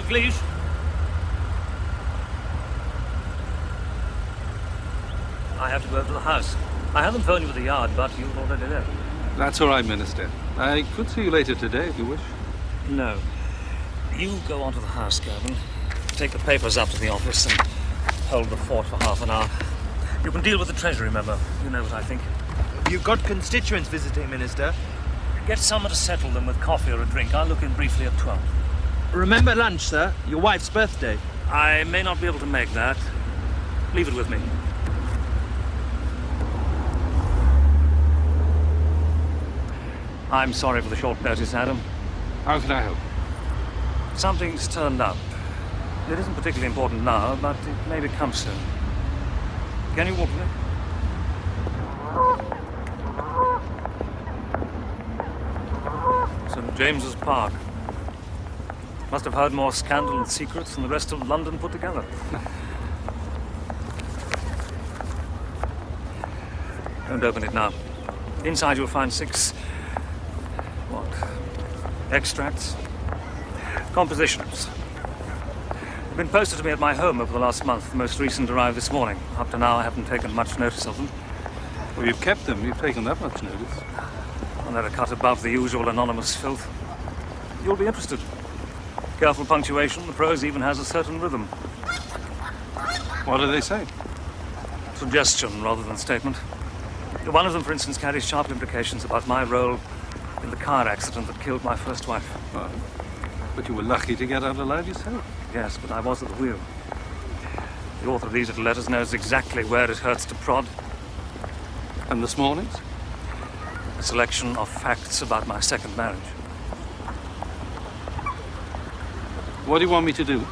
McLeish. I have to go over to the house. I haven't phoned you at the yard, but you've already left. That's all right, Minister. I could see you later today, if you wish. No. You go on to the house, Gavin. Take the papers up to the office and hold the fort for half an hour. You can deal with the Treasury member. You know what I think. You've got constituents visiting, Minister. Get someone to settle them with coffee or a drink. I'll look in briefly at 12. Remember lunch, sir. Your wife's birthday. I may not be able to make that. Leave it with me. I'm sorry for the short notice, Adam. How can I help? Something's turned up. It isn't particularly important now, but it may become soon. Can you walk with me? St. James's Park. Must have heard more scandal and secrets than the rest of London put together. Don't open it now. Inside you'll find 6... extracts? Compositions. They've been posted to me at my home over the last month. The most recent arrived this morning. Up to now, I haven't taken much notice of them. Well, you've kept them. You've taken that much notice. And they're a cut above the usual anonymous filth. You'll be interested. Careful punctuation. The prose even has a certain rhythm. What do they say? Suggestion rather than statement. One of them, for instance, carries sharp implications about my role in the car accident that killed my first wife. Well, but you were lucky to get out alive yourself. Yes, but I was at the wheel. The author of these little letters knows exactly where it hurts to prod. And this morning's? A selection of facts about my second marriage. What do you want me to do?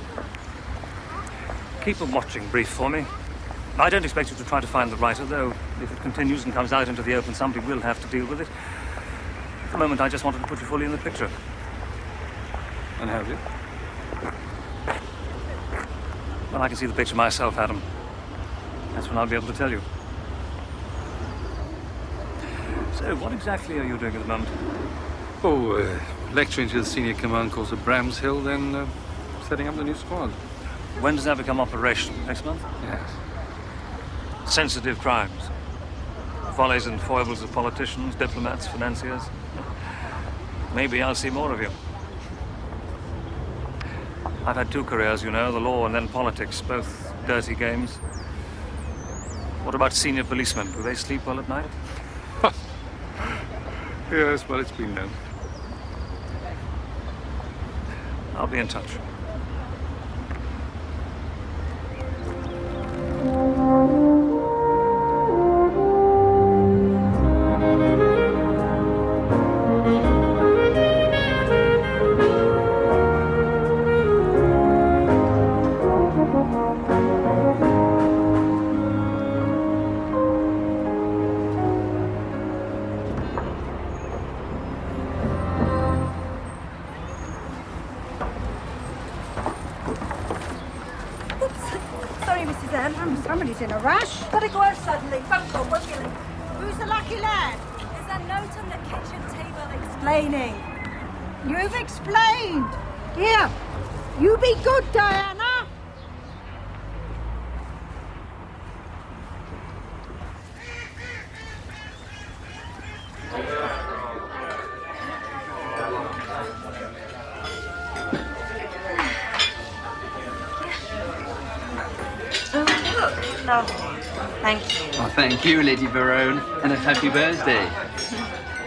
Keep a watching brief for me. I don't expect you to try to find the writer, though if it continues and comes out into the open, somebody will have to deal with it. At the moment, I just wanted to put you fully in the picture. And have you? Well, I can see the picture myself, Adam. That's when I'll be able to tell you. So, what exactly are you doing at the moment? Oh, lecturing to the senior command course at Bramshill, then setting up the new squad. When does that become operational? Next month? Yes. Sensitive crimes. Follies and foibles of politicians, diplomats, financiers. Maybe I'll see more of you. I've had 2 careers, you know, the law and then politics, both dirty games. What about senior policemen? Do they sleep well at night? Yes, well, it's been known. I'll be in touch. Somebody's in a rush. Gotta go out suddenly. Phone call, won't you? Who's the lucky lad? There's a note on the kitchen table Explaining. You've explained. Here, you be good, Diana. Thank you. Oh, thank you, Lady Barone, and a happy birthday.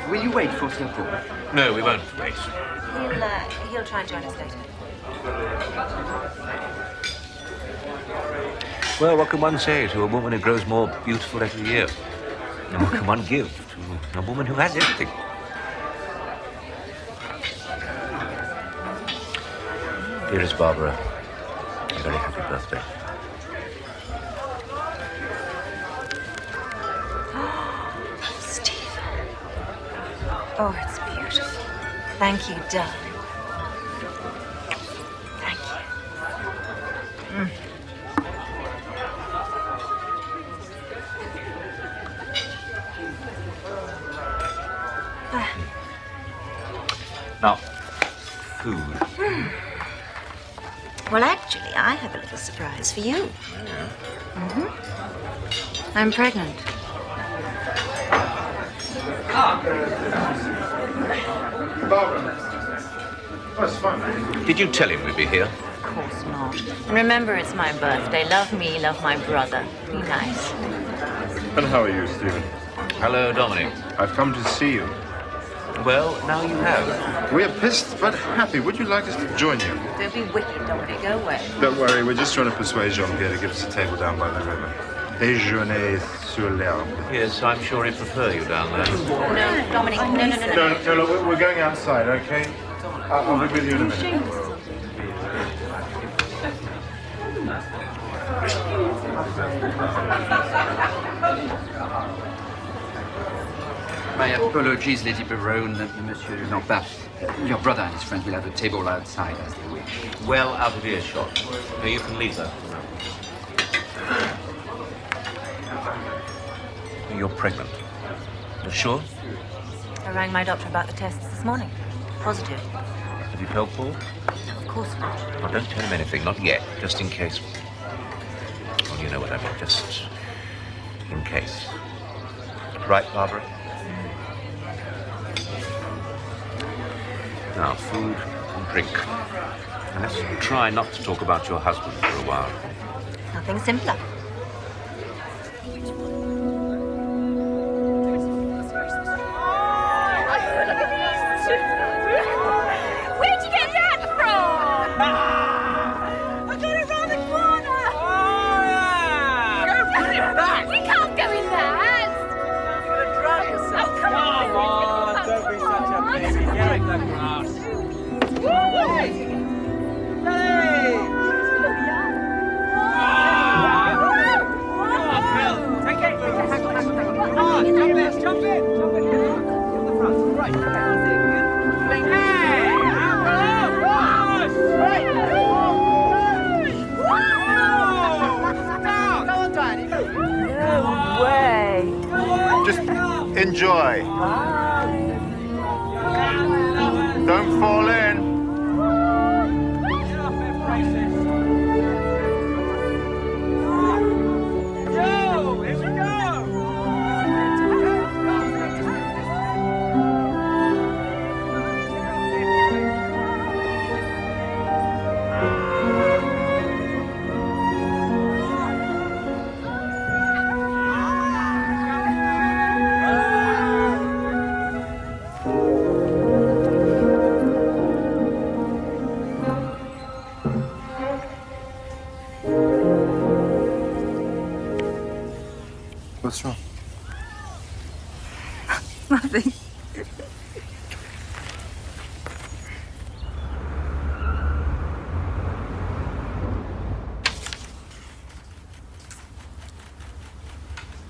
Will you wait for supper? No, we won't wait. He'll try and join us later. Well, what can one say to a woman who grows more beautiful every year? And what can one give to a woman who has everything? Dearest Barbara, a very happy birthday. Oh, it's beautiful. Thank you, darling. Thank you. Now, food. Well, actually, I have a little surprise for you. I'm pregnant. Did you tell him we'd be here? Of course not. And remember, it's my birthday. Love me, love my brother. Be nice. And how are you, Stephen? Hello, Dominic. I've come to see you. Well, now you have. We're pissed but happy. Would you like us to join you? Don't be wicked, Dominic. Go away. Don't worry, we're just trying to persuade Jean-Pierre to give us a table down by the river. Déjeuner sur l'herbe. Yes, I'm sure he'd prefer you down there. No, Dominic, no. No, look, we're going outside, okay? I'll be with you in a minute. My apologies, Lady Barone, Monsieur Lampard. Your brother and his friends will have a table outside as they wish. Well out of earshot. Now you can leave her. You're pregnant. You're sure? I rang my doctor about the tests this morning. Positive. Have you told Paul? No, of course not. Well, don't tell him anything, not yet, just in case. Well, you know what I mean, just in case. Right, Barbara? Now, food and drink. And let's try not to talk about your husband for a while. Nothing simpler. Where'd you get that from? I got it round the corner. Go put it back. We can't go in that. You're gonna drown yourself. Oh, come on. Don't be such a baby. Get in the grass. Jump in. On the front. Right. No way. Just enjoy. Don't fall in. Joe, here we go. What's wrong? Nothing.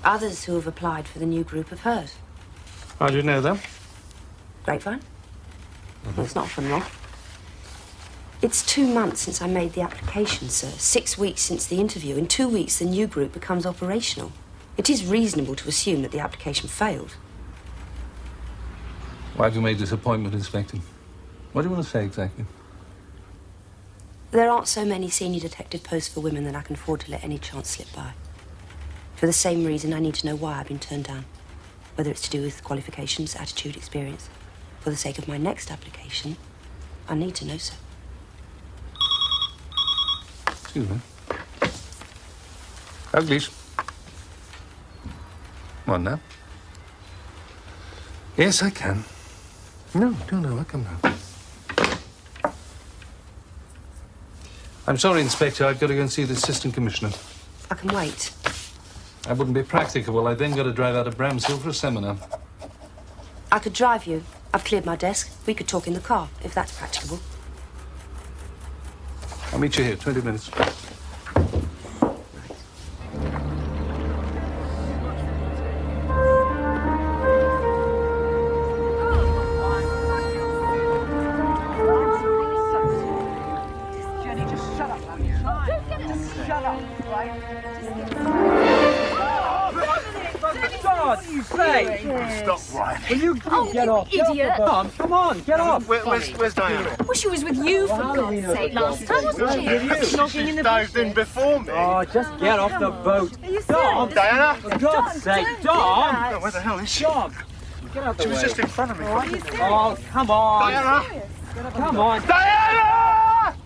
Others who have applied for the new group have heard. How do you know them? Grapevine? Well, it's not from long. It's 2 months since I made the application, sir. 6 weeks since the interview. In 2 weeks, the new group becomes operational. It is reasonable to assume that the application failed. Why have you made this appointment, Inspector? What do you want to say exactly? There aren't so many senior detective posts for women that I can afford to let any chance slip by. For the same reason, I need to know why I've been turned down. Whether it's to do with qualifications, attitude, experience. For the sake of my next application, I need to know so. Excuse me. Uglies. Come on now. Yes, I can. No, I'll come now. I'm sorry, Inspector. I've got to go and see the Assistant Commissioner. I can wait. That wouldn't be practicable. I then got to drive out of Bramshill for a seminar. I could drive you. I've cleared my desk. We could talk in the car, if that's practicable. I'll meet you here, 20 minutes. God, you say? Hey! Stop, Ryan. Will you get you off? idiot. Come on, get off. Where's Diana? Well, she was with you, for God's sake, last time, wasn't she? Logging in the Dived in before me. Oh, just get off the boat. Are you Dom, serious? Diana? for God's sake, Dom! Where the hell is she? Dom! Get out the She way. was just in front of me. Oh, come on. Diana! Come on. Diana!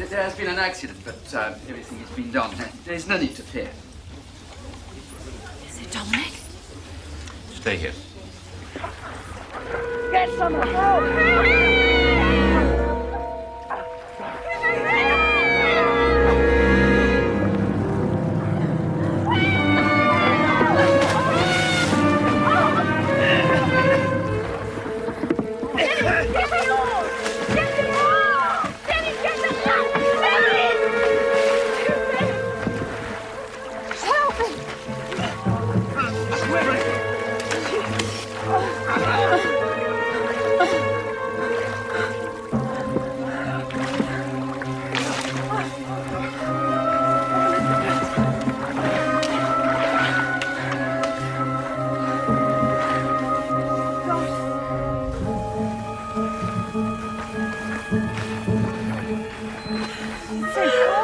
There has been an accident, but everything has been done. There's no need to fear. Is it Dominic? Stay here. Get some help!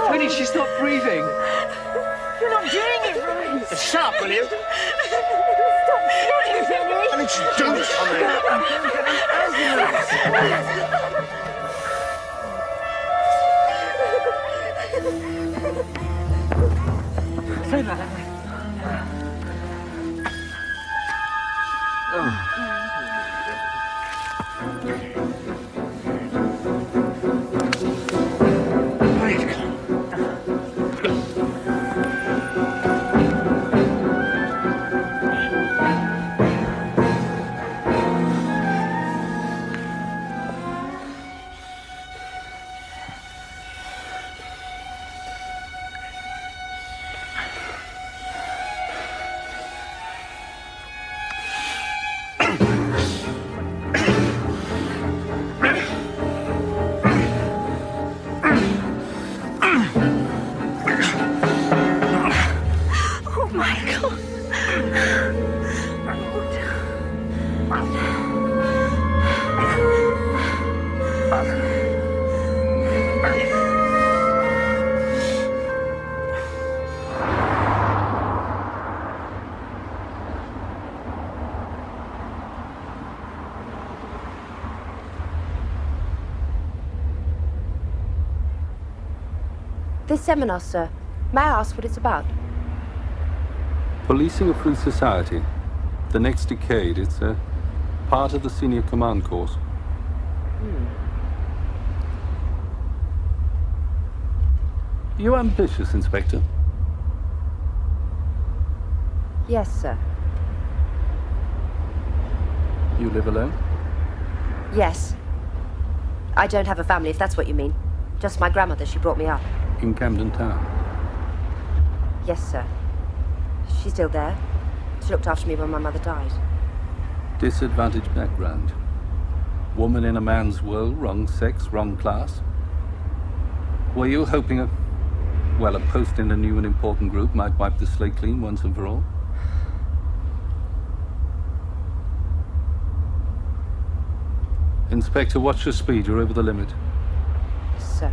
Tony, she's not breathing. You're not doing it right! Shut up, will you? Stop shouting, Jenny! I mean, don't Say that. Oh my God! This seminar, sir, may I ask what it's about? Policing a free society. The next decade, it's a part of the senior command course. You ambitious, Inspector? Yes, sir. You live alone? Yes. I don't have a family, if that's what you mean. Just my grandmother, she brought me up. In Camden Town? Yes, sir. She's still there. She looked after me when my mother died. Disadvantaged background. Woman in a man's world, wrong sex, wrong class. Were you hoping a post in a new and important group might wipe the slate clean once and for all? Inspector, watch your speed. You're over the limit. Sir.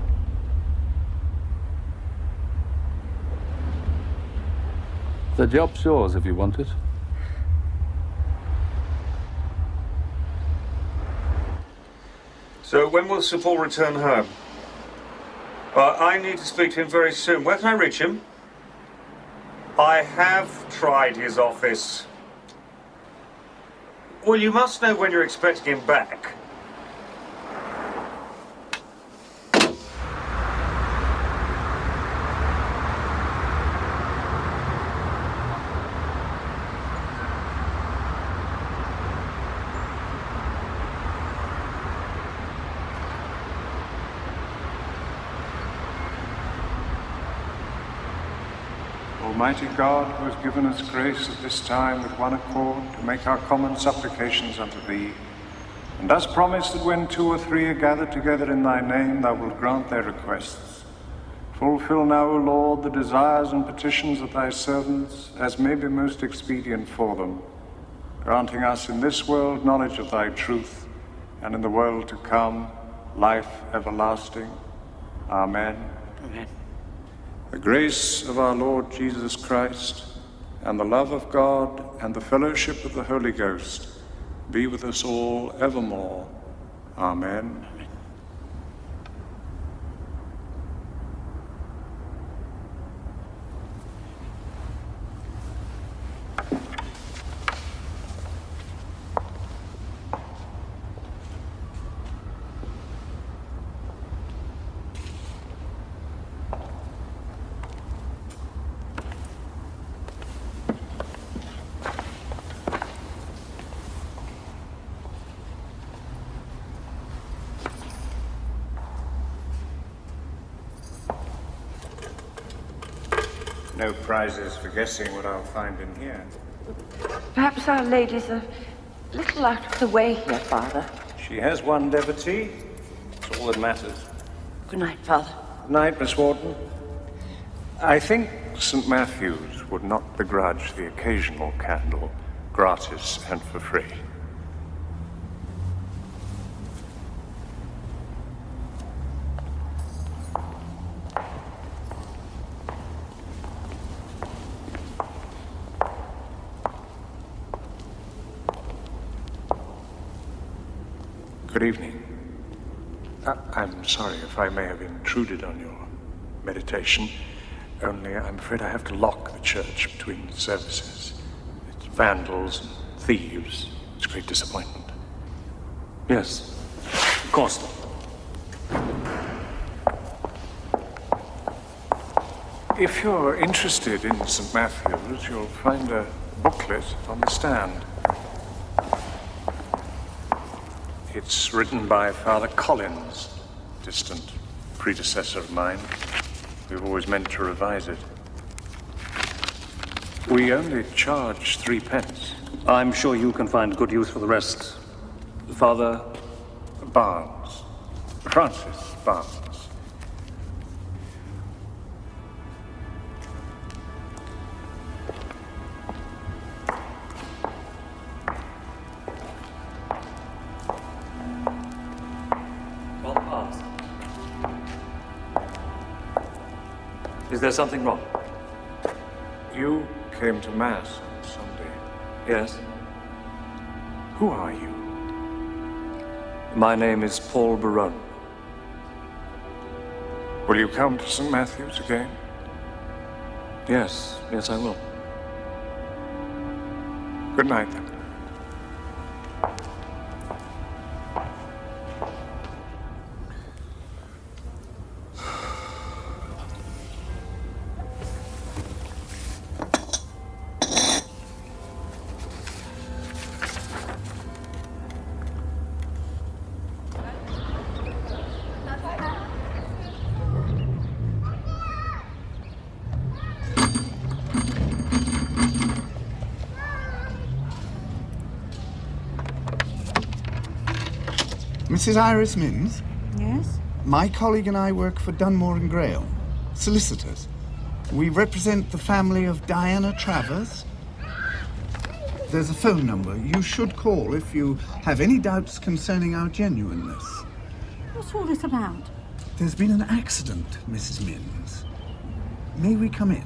The job's yours if you want it. So when will Sir Paul return home? I need to speak to him very soon. Where can I reach him? I have tried his office. Well, you must know when you're expecting him back. Almighty God, who has given us grace at this time with one accord to make our common supplications unto thee, and hast promised that when 2 or 3 are gathered together in thy name, thou wilt grant their requests. Fulfill now, O Lord, the desires and petitions of thy servants, as may be most expedient for them, granting us in this world knowledge of thy truth, and in the world to come, life everlasting. Amen. Amen. The grace of our Lord Jesus Christ, and the love of God, and the fellowship of the Holy Ghost be with us all evermore. Amen. No prizes for guessing what I'll find in here. Perhaps Our Lady's a little out of the way here, Father. She has one devotee. It's all that matters. Good night, Father. Good night, Miss Wharton. I think St. Matthew's would not begrudge the occasional candle, gratis and for free. Good evening. I'm sorry if I may have intruded on your meditation, only I'm afraid I have to lock the church between services. It's vandals and thieves. It's a great disappointment. Yes, of course. If you're interested in St. Matthew's, you'll find a booklet on the stand. It's written by Father Collins, distant predecessor of mine. We've always meant to revise it. We only charge 3 pence. I'm sure you can find good use for the rest. Father Barnes. Francis Barnes. Is there something wrong? You came to Mass on Sunday. Yes. Who are you? My name is Paul Baron. Will you come to St. Matthew's again? Yes, I will. Good night, then. Mrs. Iris Mims? Yes? My colleague and I work for Dunmore and Grail, solicitors. We represent the family of Diana Travers. There's a phone number you should call if you have any doubts concerning our genuineness. What's all this about? There's been an accident, Mrs. Mims. May we come in?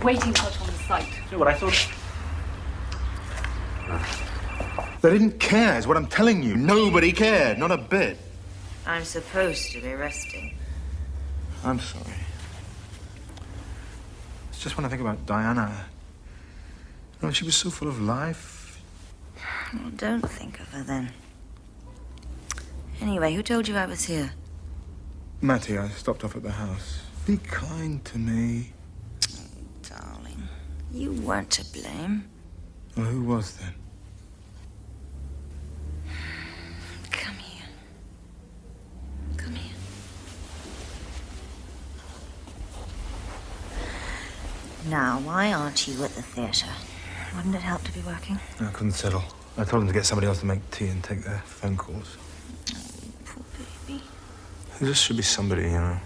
waiting out on the site. You know what I thought? They didn't care, is what I'm telling you. Nobody cared, not a bit. I'm supposed to be resting. I'm sorry. It's just when I think about Diana. You know, she was so full of life. Well, don't think of her then. Anyway, who told you I was here? Matty, I stopped off at the house. Be kind to me. Darling, you weren't to blame. Well, who was then? Come here. Come here. Now, why aren't you at the theatre? Wouldn't it help to be working? I couldn't settle. I told them to get somebody else to make tea and take their phone calls. Poor baby. There just should be somebody, you know.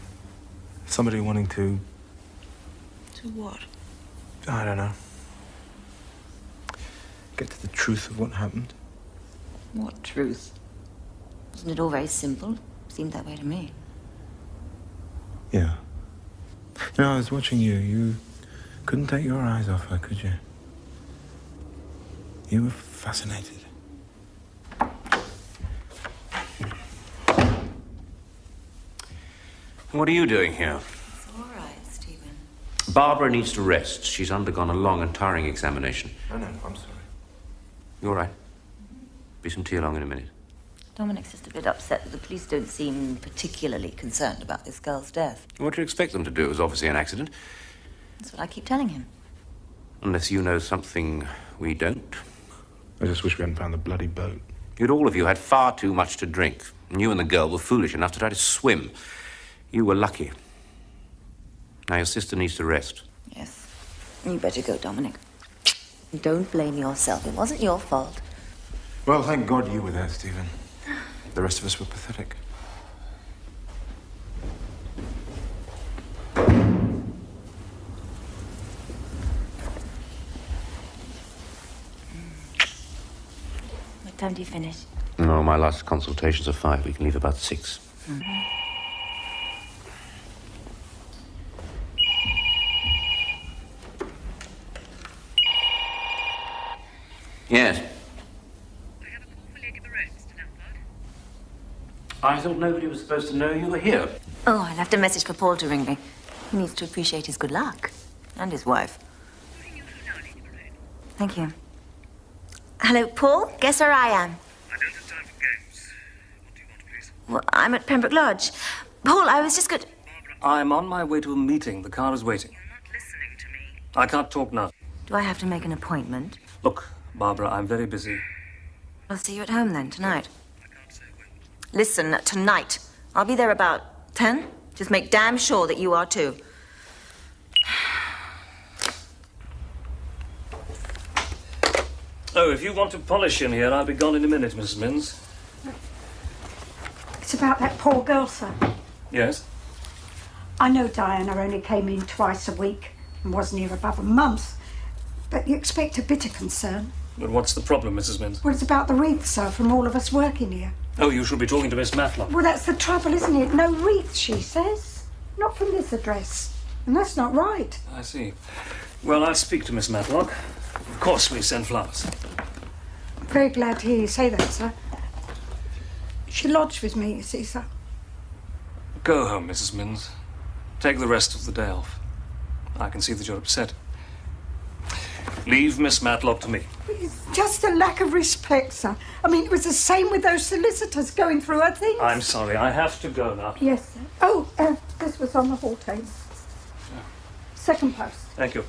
Somebody wanting to... To what? I don't know. Get to the truth of what happened. What truth? Wasn't it all very simple? Seemed that way to me. Yeah. You know, I was watching you. You couldn't take your eyes off her, could you? You were fascinated. What are you doing here? It's all right, Stephen. Barbara needs to rest. She's undergone a long and tiring examination. I know, I'm sorry. You all right? Be some tea along in a minute. Dominic's just a bit upset that the police don't seem particularly concerned about this girl's death. What do you expect them to do? It was obviously an accident. That's what I keep telling him. Unless you know something we don't. I just wish we hadn't found the bloody boat. You'd all of you had far too much to drink. And you and the girl were foolish enough to try to swim. You were lucky. Now your sister needs to rest. Yes. You better go, Dominic. Don't blame yourself. It wasn't your fault. Well, thank God you were there, Stephen. The rest of us were pathetic. What time do you finish? No, my last consultations are 5. We can leave about 6. Yes. I have a call for Lady Barone, Mr. Lampard. I thought nobody was supposed to know you were here. Oh, I left a message for Paul to ring me. He needs to appreciate his good luck. And his wife. Thank you. Hello, Paul? Guess where I am? I don't have time for games. What do you want, please? Well, I'm at Pembroke Lodge. Paul, I was just good. I'm on my way to a meeting. The car is waiting. You're not listening to me. I can't talk now. Do I have to make an appointment? Look, Barbara, I'm very busy. I'll see you at home then, tonight. Listen, tonight. I'll be there about 10. Just make damn sure that you are too. Oh, if you want to polish in here, I'll be gone in a minute, Mrs. Minns. It's about that poor girl, sir. Yes? I know Diana only came in twice a week and wasn't here above a month, but you expect a bit of concern. But what's the problem, Mrs. Minns? Well, it's about the wreath, sir, from all of us working here. Oh, you should be talking to Miss Matlock. Well, that's the trouble, isn't it? No wreath, she says. Not from this address. And that's not right. I see. Well, I'll speak to Miss Matlock. Of course we send flowers. I'm very glad to hear you say that, sir. She lodged with me, you see, sir. Go home, Mrs. Minns. Take the rest of the day off. I can see that you're upset. Leave Miss Matlock to me. It's just a lack of respect, sir. I mean, it was the same with those solicitors going through her things. I'm sorry, I have to go now. Yes, sir. Oh, this was on the hall table. Second post. Thank you.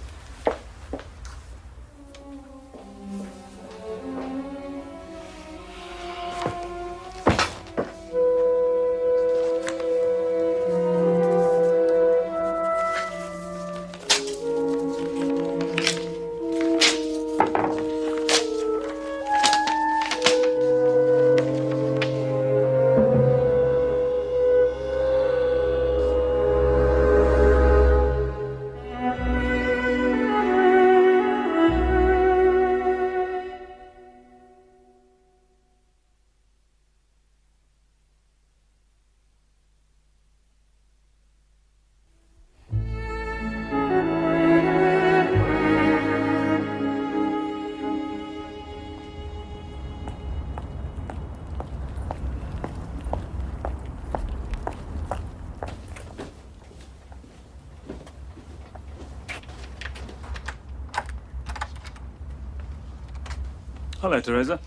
Hello, Teresa.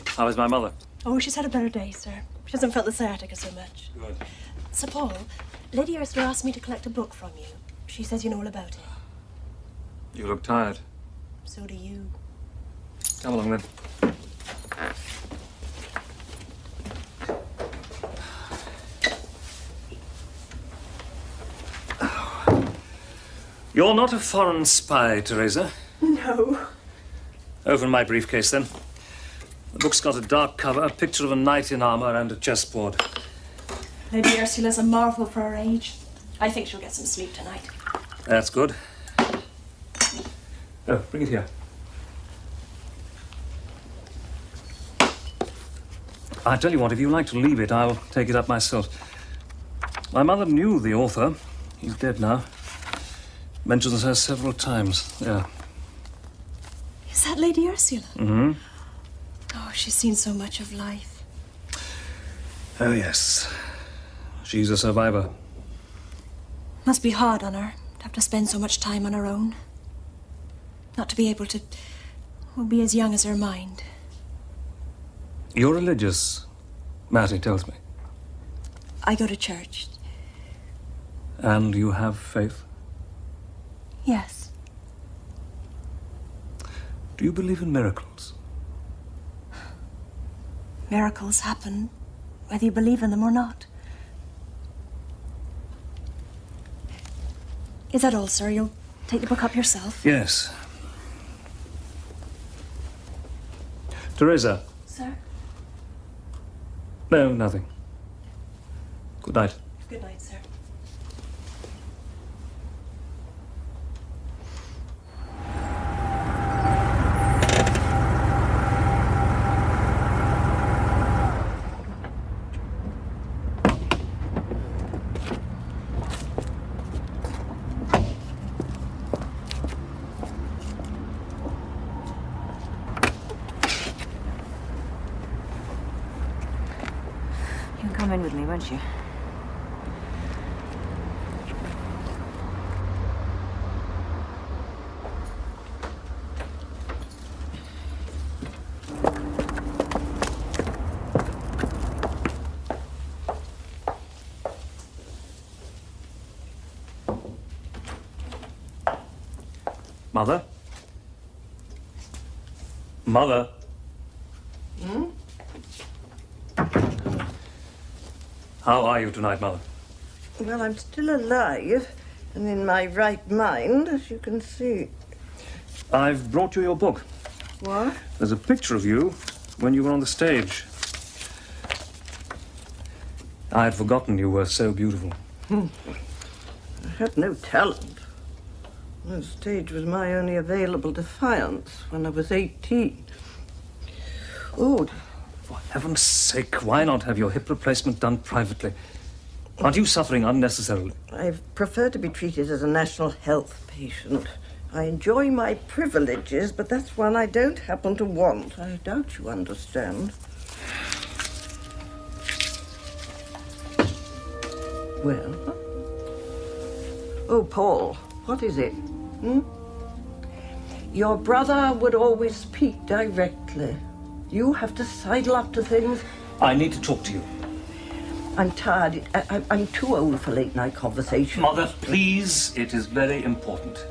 How is my mother? Oh, she's had a better day, sir. She hasn't felt the sciatica so much. Good. Sir Paul, Lady Ursula asked me to collect a book from you. She says you know all about it. You look tired. So do you. Come along, then. You're not a foreign spy, Teresa. No. Open my briefcase, then. The book's got a dark cover, a picture of a knight in armor, and a chessboard. Lady Ursula's a marvel for her age. I think she'll get some sleep tonight. That's good. Oh, bring it here. I tell you what, if you like to leave it, I'll take it up myself. My mother knew the author. He's dead now. Mentions her several times. Yeah. Is that Lady Ursula? Mm-hmm. Oh, she's seen so much of life. Oh, yes. She's a survivor. Must be hard on her to have to spend so much time on her own. Not to be able to be as young as her mind. You're religious, Mattie tells me. I go to church. And you have faith? Yes. Do you believe in miracles? Miracles happen, whether you believe in them or not. Is that all, sir? You'll take the book up yourself? Yes. Teresa. Sir? No, nothing. Good night. Good night, sir. You'll come in with me, won't you? Mother? Mother? Hmm? How are you tonight, Mother? Well, I'm still alive and in my right mind, as you can see. I've brought you your book. What? There's a picture of you when you were on the stage. I had forgotten you were so beautiful. I had no talent. The stage was my only available defiance when I was 18. Oh, for heaven's sake, why not have your hip replacement done privately? Aren't you suffering unnecessarily? I prefer to be treated as a national health patient. I enjoy my privileges, but that's one I don't happen to want. I doubt you understand. Well? Oh, Paul, what is it? Hmm? Your brother would always speak directly. You have to sidle up to things. I need to talk to you. I'm tired. I'm too old for late-night conversation. Mother, please, it is very important.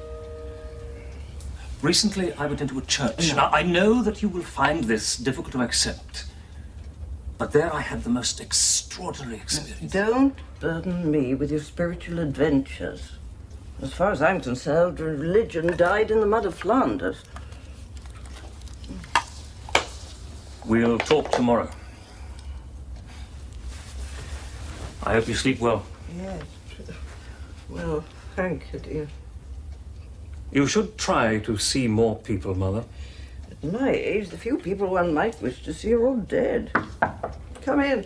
Recently, I went into a church. No. Now, I know that you will find this difficult to accept, but there I had the most extraordinary experience. Don't burden me with your spiritual adventures. As far as I'm concerned, religion died in the mud of Flanders. We'll talk tomorrow. I hope you sleep well. Yes. Well, thank you, dear. You should try to see more people, Mother. At my age, the few people one might wish to see are all dead. Come in.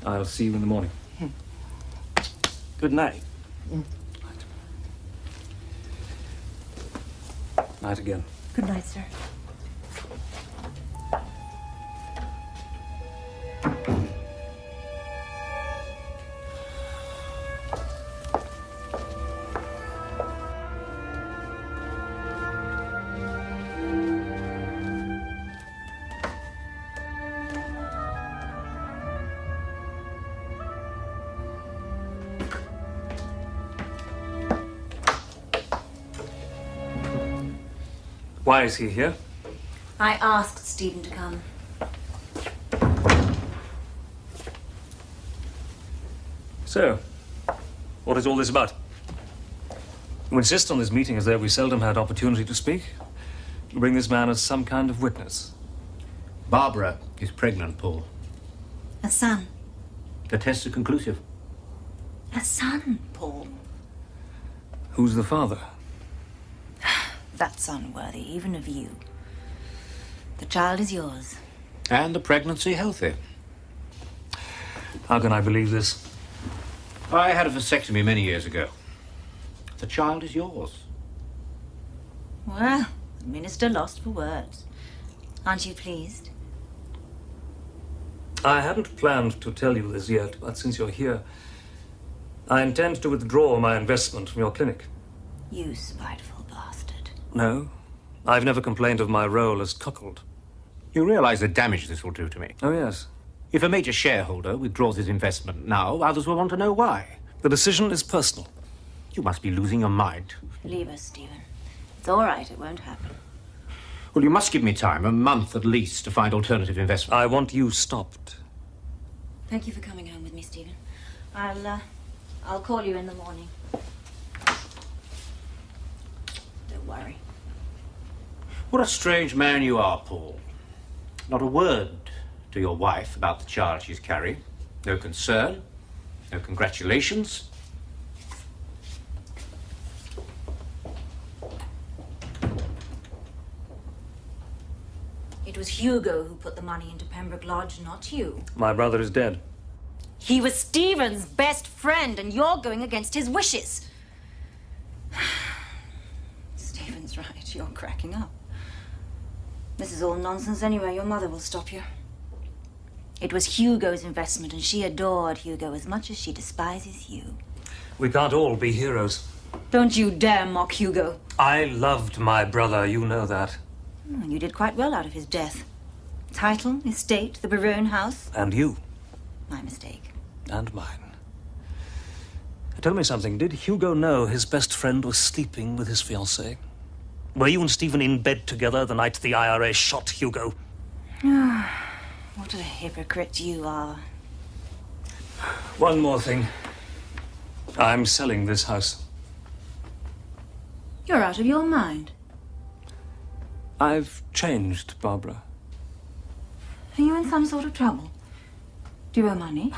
I'll see you in the morning. Good night. Night again. Good night, sir. Why is he here? I asked Stephen to come. So, what is all this about? You insist on this meeting as though we seldom had opportunity to speak. You bring this man as some kind of witness. Barbara is pregnant, Paul. A son. The tests are conclusive. A son, Paul. Who's the father? That's unworthy, even of you. The child is yours. And the pregnancy healthy. How can I believe this? I had a vasectomy many years ago. The child is yours. Well, the minister lost for words. Aren't you pleased? I hadn't planned to tell you this yet, but since you're here, I intend to withdraw my investment from your clinic. You spiteful bastard. No, I've never complained of my role as cuckold. You realize the damage this will do to me? Oh, yes. If a major shareholder withdraws his investment now, others will want to know why. The decision is personal. You must be losing your mind. Leave us, Stephen. It's all right, it won't happen. Well, you must give me time, a month at least, to find alternative investment. I want you stopped. Thank you for coming home with me, Stephen. I'll call you in the morning. Don't worry. What a strange man you are, Paul. Not a word to your wife about the child she's carrying. No concern, no congratulations. It was Hugo who put the money into Pembroke Lodge, not you. My brother is dead. He was Stephen's best friend, and you're going against his wishes. Stephen's right, you're cracking up. This is all nonsense anyway. Your mother will stop you. It was Hugo's investment, and she adored Hugo as much as she despises you. We can't all be heroes. Don't you dare mock Hugo. I loved my brother, you know that. You did quite well out of his death. Title, estate, the Barone house. And you. My mistake. And mine. Tell me something. Did Hugo know his best friend was sleeping with his fiancée? Were you and Stephen in bed together the night the IRA shot Hugo? What a hypocrite you are. One more thing. I'm selling this house. You're out of your mind. I've changed, Barbara. Are you in some sort of trouble? Do you owe money?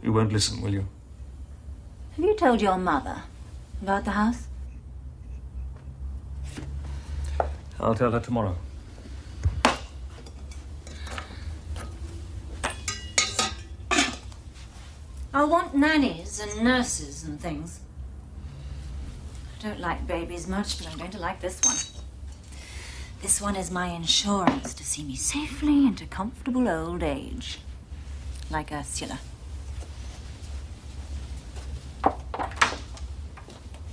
You won't listen, will you? Have you told your mother about the house? I'll tell her tomorrow. I'll want nannies and nurses and things. I don't like babies much, but I'm going to like this one. This one is my insurance to see me safely into comfortable old age. Like Ursula. Do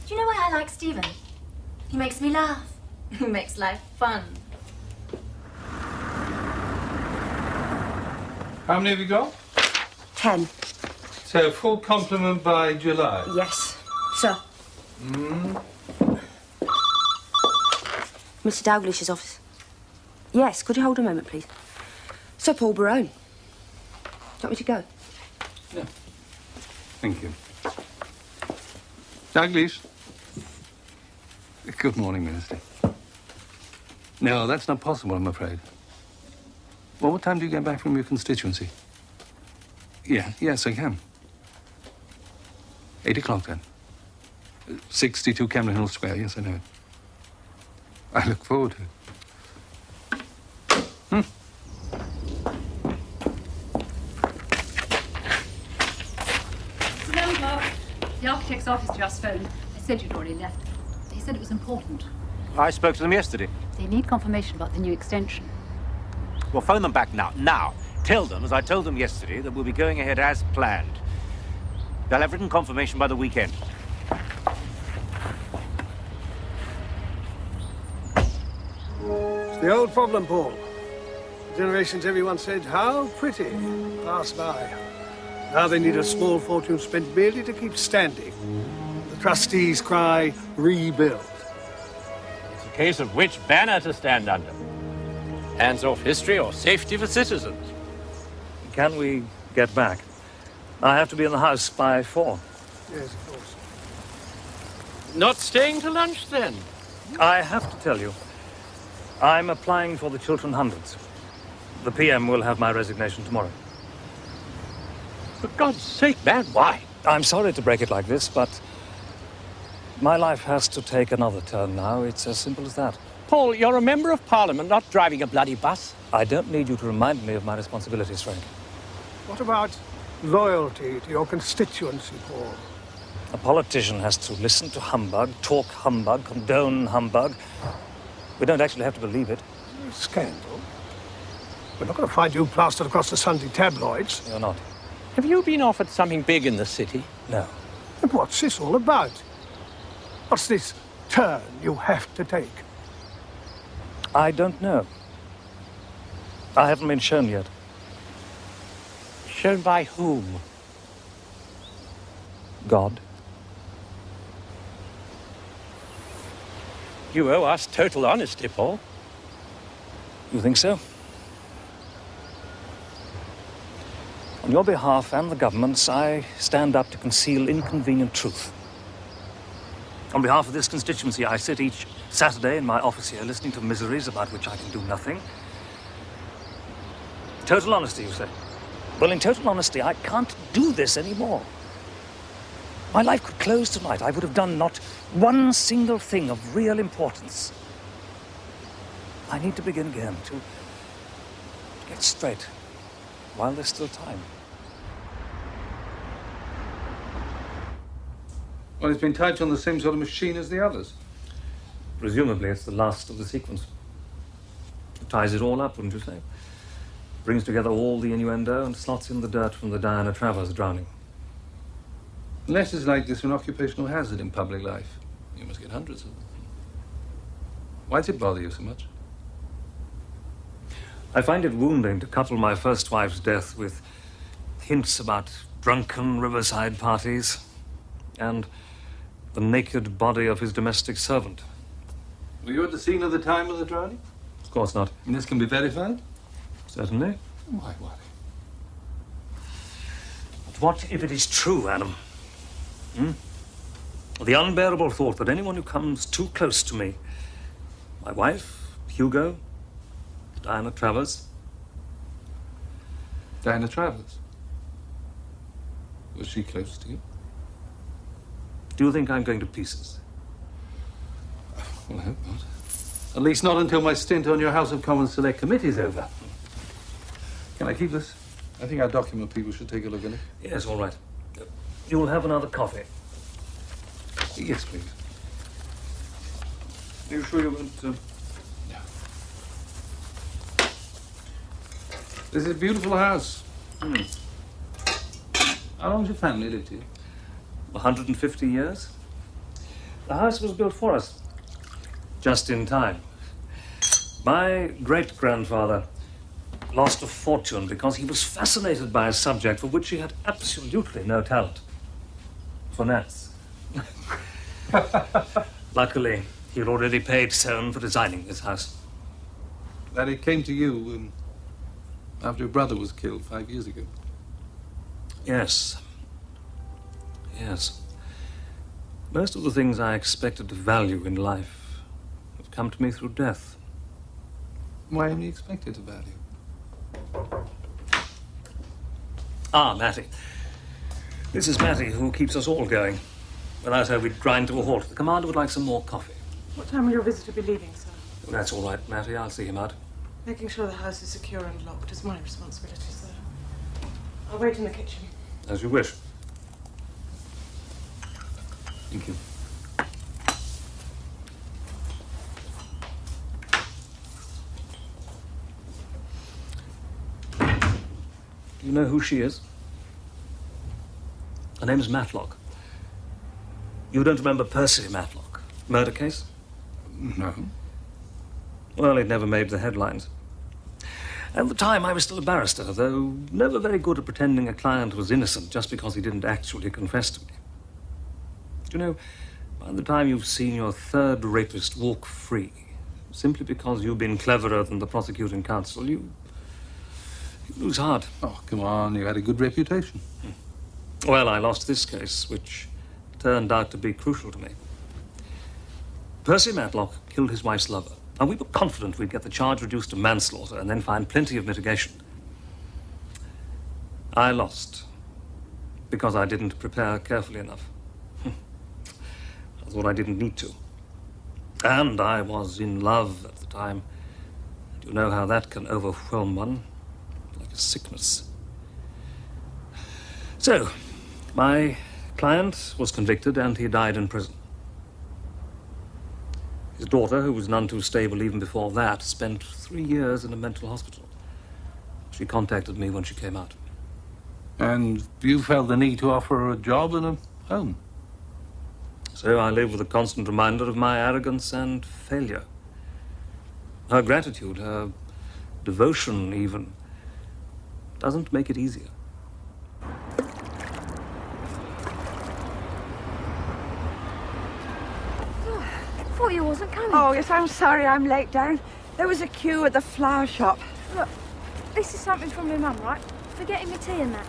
you know why I like Stephen? He makes me laugh. He makes life fun. How many have you got? 10. So, full complement by July? Yes, sir. Mm. Mr. Dalglish's office. Yes, could you hold a moment, please? Sir Paul Barone. Do you want me to go? Yeah. Thank you. Dalglish. Good morning, Minister. No, that's not possible, I'm afraid. Well, what time do you get back from your constituency? Yeah, yes, I can. 8 o'clock, then. 62 Cameron Hill Square, yes, I know it. I look forward to it. The architect's office just phoned. They said you'd already left. They said it was important. I spoke to them yesterday. They need confirmation about the new extension. Well, phone them back now. Now. Tell them, as I told them yesterday, that we'll be going ahead as planned. They'll have written confirmation by the weekend. It's the old problem, Paul. For generations, everyone said, how pretty, pass by. Now they need a small fortune spent merely to keep standing. The trustees cry, rebuild. It's a case of which banner to stand under. Hands off history or safety for citizens. Can we get back? I have to be in the house by 4. Yes, of course. Not staying to lunch, then? I have to tell you, I'm applying for the Chiltern Hundreds. The PM will have my resignation tomorrow. For God's sake, man, why? I'm sorry to break it like this, but my life has to take another turn now. It's as simple as that. Paul, you're a member of Parliament, not driving a bloody bus. I don't need you to remind me of my responsibilities, Frank. What about loyalty to your constituency, Paul? A politician has to listen to humbug, talk humbug, condone humbug. We don't actually have to believe it. Scandal? We're not going to find you plastered across the Sunday tabloids. You're not. Have you been offered something big in the city? No. And what's this all about? What's this turn you have to take? I don't know. I haven't been shown yet. Shown by whom? God. You owe us total honesty, Paul. You think so? On your behalf and the government's, I stand up to conceal inconvenient truth. On behalf of this constituency, I sit each Saturday in my office here listening to miseries about which I can do nothing. Total honesty, you say? Well, in total honesty, I can't do this anymore. My life could close tonight. I would have done not one single thing of real importance. I need to begin again, to get straight while there's still time. Well, it's been typed on the same sort of machine as the others. Presumably, it's the last of the sequence. It ties it all up, wouldn't you say? Brings together all the innuendo and slots in the dirt from the Diana Travers drowning. Letters like this are an occupational hazard in public life. You must get hundreds of them. Why does it bother you so much? I find it wounding to couple my first wife's death with hints about drunken riverside parties and the naked body of his domestic servant. Were you at the scene of the time of the drowning? Of course not. And this can be verified? Certainly. Why worry? But what if it is true, Adam? The unbearable thought that anyone who comes too close to me, my wife, Hugo, Diana Travers. Diana Travers? Was she close to you? Do you think I'm going to pieces? Well, I hope not. At least not until my stint on your House of Commons Select Committee is over. Can I keep this? I think our document people should take a look at it. Yes, all right. You'll have another coffee. Yes, please. Are you sure you won't... No. This is a beautiful house. How long has your family lived here? 150 years. The house was built for us, just in time. My great-grandfather lost a fortune because he was fascinated by a subject for which he had absolutely no talent. Finance. Luckily, he had already paid Soane for designing this house. That it came to you after your brother was killed 5 years ago. Yes. Yes. Most of the things I expected to value in life have come to me through death. Why only expected to value? Ah, Mattie. This is Mattie, who keeps us all going. Without her, we'd grind to a halt. The commander would like some more coffee. What time will your visitor be leaving, sir? Well, that's all right, Mattie. I'll see him out. Making sure the house is secure and locked is my responsibility, sir. I'll wait in the kitchen. As you wish. Thank you. Do you know who she is? Her name is Matlock. You don't remember Percy Matlock? Murder case? No. Well, it never made the headlines. At the time, I was still a barrister, though never very good at pretending a client was innocent just because he didn't actually confess to me. Do you know, by the time you've seen your third rapist walk free, simply because you've been cleverer than the prosecuting counsel, you lose heart. Oh, come on, you had a good reputation. Well, I lost this case, which turned out to be crucial to me. Percy Matlock killed his wife's lover, and we were confident we'd get the charge reduced to manslaughter and then find plenty of mitigation. I lost because I didn't prepare carefully enough. That's what I didn't need to. And I was in love at the time. You know how that can overwhelm one, like a sickness. So, my client was convicted and he died in prison. His daughter, who was none too stable even before that, spent 3 years in a mental hospital. She contacted me when she came out. And you felt the need to offer her a job and a home? So I live with a constant reminder of my arrogance and failure. Her gratitude, her devotion even, doesn't make it easier. I thought you wasn't coming. Oh, yes, I'm sorry I'm late, Darren. There was a queue at the flower shop. Look, this is something from my mum, right? Forgetting my tea and that.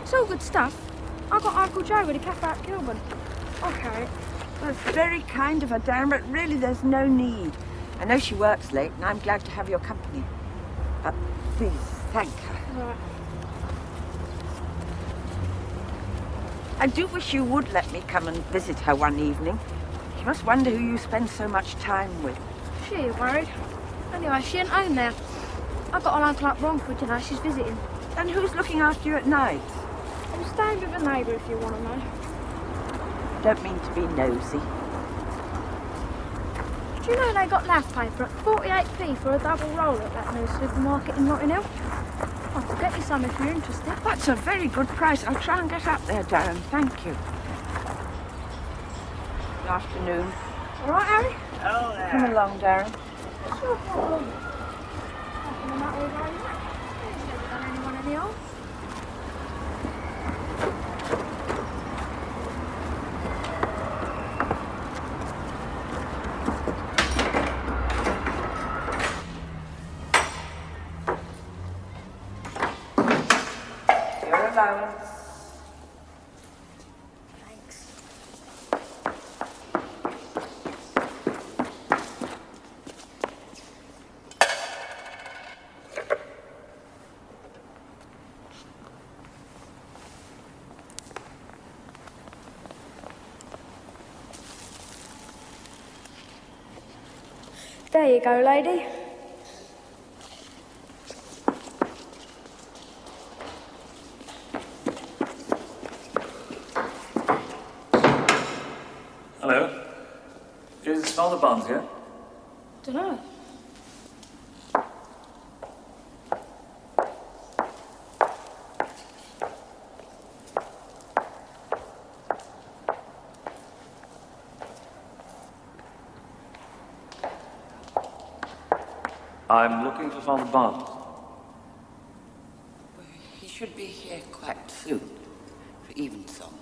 It's all good stuff. I got Uncle Joe with a cafe at Kilburn. I'll carry it. Well, it's very kind of her, Darren, but really there's no need. I know she works late, and I'm glad to have your company. But please, thank her. All right. I do wish you would let me come and visit her one evening. She must wonder who you spend so much time with. She ain't worried. Anyway, she ain't home now. I got an uncle up Romford tonight. She's visiting. And who's looking after you at night? I'm staying with a neighbour, if you want to know. Don't mean to be nosy. Do you know they got lath paper at 48p for a double roll at that new supermarket in Notting Hill? I could get you some if you're interested. That's a very good price. I'll try and get up there, Darren. Thank you. Good afternoon. All right, Harry? Oh, there. Come along, Darren. Sure, come along. Nothing the matter with Harry. He's never done anyone any harm. Your allowance. Thanks. There you go, lady. Hello. Is Father Barnes here? Dunno. I'm looking for Father Barnes. He should be here quite soon for evensong.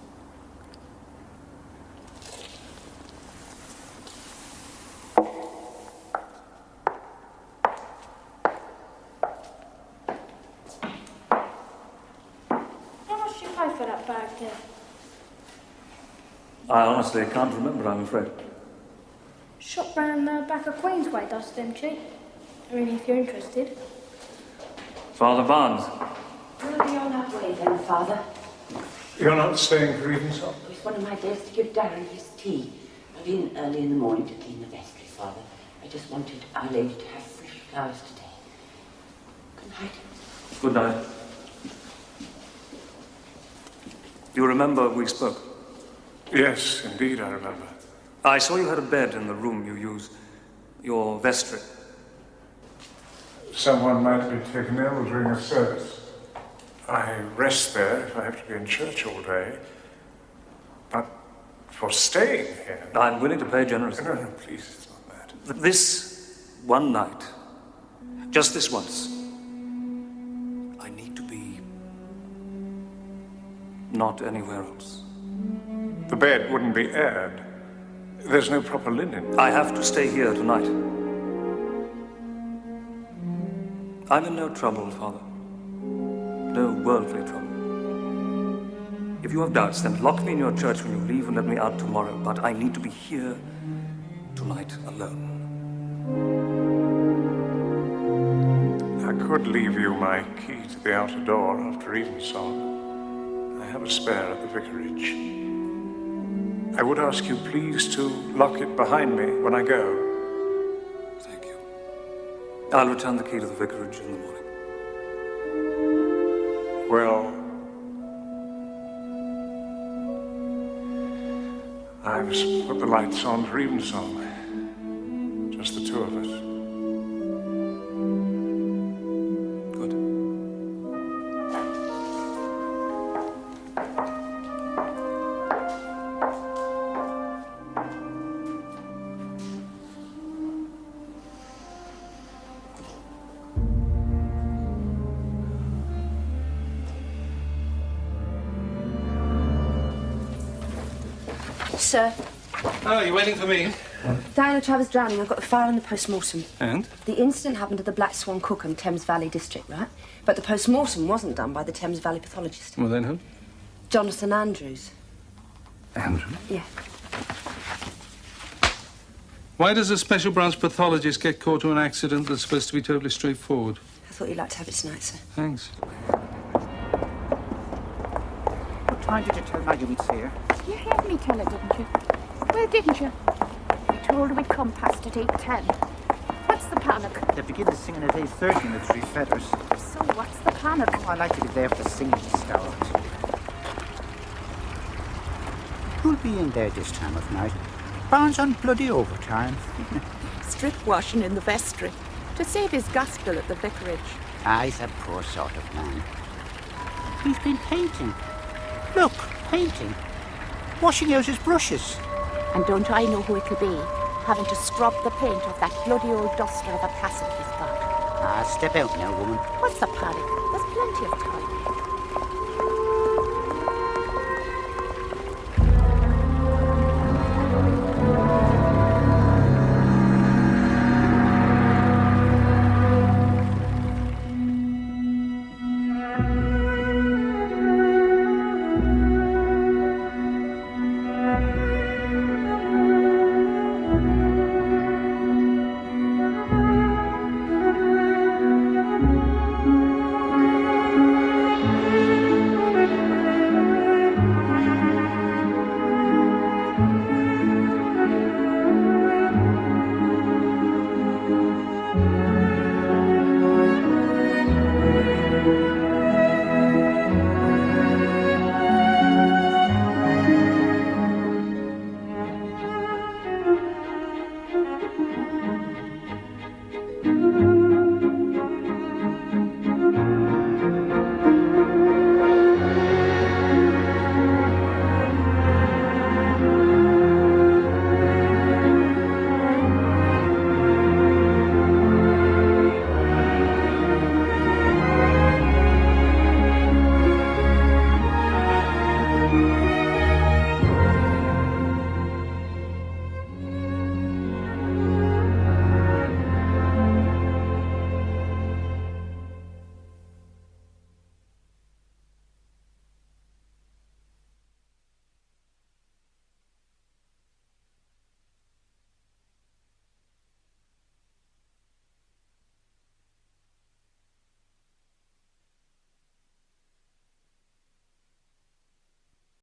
How much did you pay for that bag there? I honestly can't remember, I'm afraid. Shop round the back of Queensway does them cheap. I mean, if you're interested. Father Barnes. We'll be on our way then, Father. You're not staying for evensong? It's one of my days to give Darren his tea. I'll be in early in the morning to clean the vestry, Father. I just wanted Our Lady to have fresh flowers today. Good night. Good night. You remember we spoke? Yes, indeed, I remember. I saw you had a bed in the room you use, your vestry. Someone might be taken ill during a service. I rest there if I have to be in church all day. But for staying here... I'm willing to pay generously. No, please, it's not that. This one night, just this once, I need to be not anywhere else. The bed wouldn't be aired. There's no proper linen. I have to stay here tonight. I'm in no trouble, Father. No worldly trouble. If you have doubts, then lock me in your church when you leave and let me out tomorrow. But I need to be here tonight alone. I could leave you my key to the outer door after evensong. I have a spare at the vicarage. I would ask you please to lock it behind me when I go. Thank you. I'll return the key to the vicarage in the morning. Well, I've put the lights on for evensong. Just the two of us. Sir. Oh, you're waiting for me? Diana Travers drowning. I've got the file on the post-mortem. And? The incident happened at the Black Swan Cookham, Thames Valley district, right? But the post-mortem wasn't done by the Thames Valley pathologist. Well, then who? Jonathan Andrews. Andrews? Yeah. Why does a special branch pathologist get caught to an accident that's supposed to be totally straightforward? I thought you'd like to have it tonight, sir. Thanks. What time did you tell Maggie we'd see her? You heard me tell her, didn't you? Well, didn't you? I told her we'd come past at 8:10. What's the panic? They begin the singing at 8:30 in the Three Feathers. So what's the panic? Oh, I like to be there for the singing to start. Who'll be in there this time of night? Barnes on bloody overtime. Strip washing in the vestry to save his gas bill at the vicarage. Ah, he's a poor sort of man. He's been painting. Look, painting. Washing out his brushes. And don't I know who it'll be? Having to scrub the paint off that bloody old duster of a cassock he's got. Ah, step out now, woman. What's the panic? There's plenty of time.